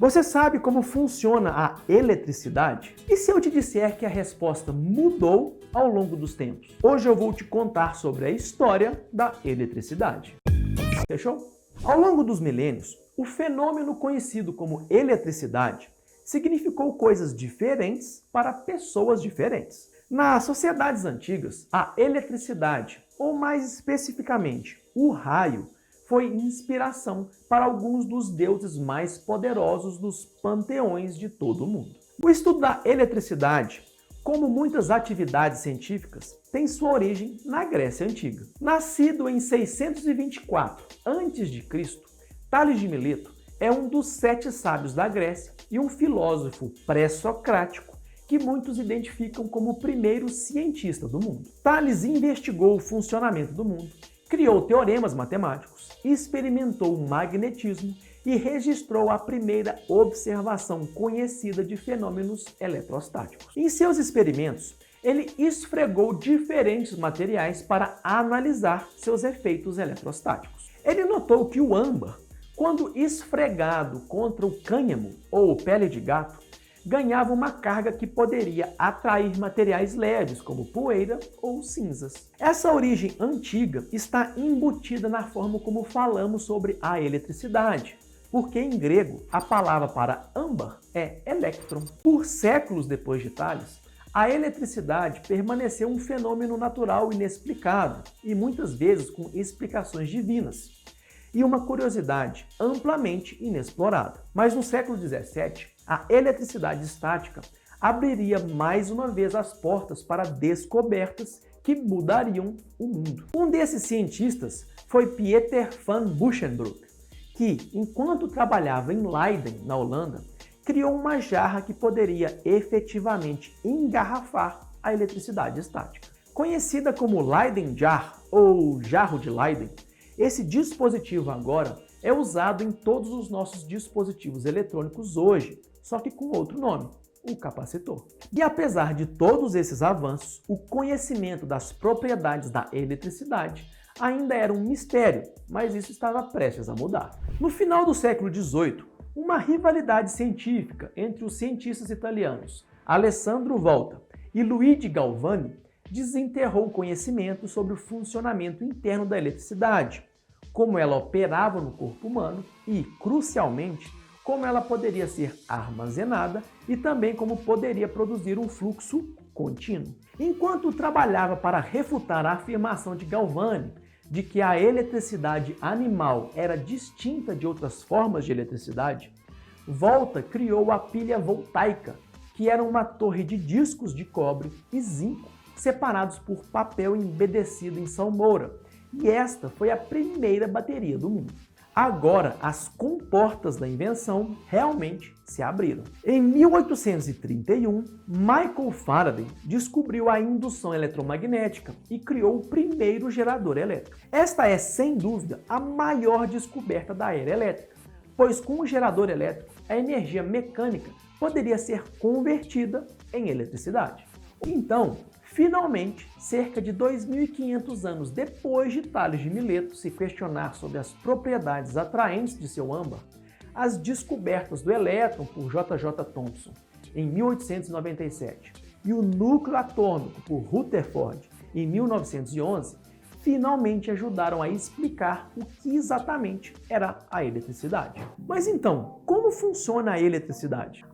Você sabe como funciona a eletricidade? E se eu te disser que a resposta mudou ao longo dos tempos? Hoje eu vou te contar sobre a história da eletricidade. Fechou? Ao longo dos milênios, o fenômeno conhecido como eletricidade significou coisas diferentes para pessoas diferentes. Nas sociedades antigas, a eletricidade, ou mais especificamente, o raio, foi inspiração para alguns dos deuses mais poderosos dos panteões de todo o mundo. O estudo da eletricidade, como muitas atividades científicas, tem sua origem na Grécia Antiga. Nascido em 624 a.C., Tales de Mileto é um dos 7 sábios da Grécia e um filósofo pré-socrático que muitos identificam como o primeiro cientista do mundo. Tales investigou o funcionamento do mundo, criou teoremas matemáticos, experimentou o magnetismo e registrou a primeira observação conhecida de fenômenos eletrostáticos. Em seus experimentos, ele esfregou diferentes materiais para analisar seus efeitos eletrostáticos. Ele notou que o âmbar, quando esfregado contra o cânhamo ou pele de gato, ganhava uma carga que poderia atrair materiais leves, como poeira ou cinzas. Essa origem antiga está embutida na forma como falamos sobre a eletricidade, porque em grego a palavra para âmbar é elétron. Por séculos depois de Tales, a eletricidade permaneceu um fenômeno natural inexplicado e muitas vezes com explicações divinas, e uma curiosidade amplamente inexplorada. Mas no século XVII, a eletricidade estática abriria mais uma vez as portas para descobertas que mudariam o mundo. Um desses cientistas foi Pieter van Buchenbroek, que, enquanto trabalhava em Leiden, na Holanda, criou uma jarra que poderia efetivamente engarrafar a eletricidade estática. Conhecida como Leyden Jar ou jarro de Leyden, esse dispositivo agora é usado em todos os nossos dispositivos eletrônicos hoje, só que com outro nome, o capacitor. E apesar de todos esses avanços, o conhecimento das propriedades da eletricidade ainda era um mistério, mas isso estava prestes a mudar. No final do século XVIII, uma rivalidade científica entre os cientistas italianos Alessandro Volta e Luigi Galvani desenterrou o conhecimento sobre o funcionamento interno da eletricidade, como ela operava no corpo humano e, crucialmente, como ela poderia ser armazenada e também como poderia produzir um fluxo contínuo. Enquanto trabalhava para refutar a afirmação de Galvani de que a eletricidade animal era distinta de outras formas de eletricidade, Volta criou a pilha voltaica, que era uma torre de discos de cobre e zinco separados por papel embedecido em salmoura, e esta foi a primeira bateria do mundo. Agora, as comportas da invenção realmente se abriram. Em 1831, Michael Faraday descobriu a indução eletromagnética e criou o primeiro gerador elétrico. Esta é, sem dúvida, a maior descoberta da era elétrica, pois com o gerador elétrico, a energia mecânica poderia ser convertida em eletricidade. Então, finalmente, cerca de 2.500 anos depois de Tales de Mileto se questionar sobre as propriedades atraentes de seu âmbar, as descobertas do elétron por J.J. Thomson em 1897 e o núcleo atômico por Rutherford em 1911 finalmente ajudaram a explicar o que exatamente era a eletricidade. Mas então, como funciona a eletricidade?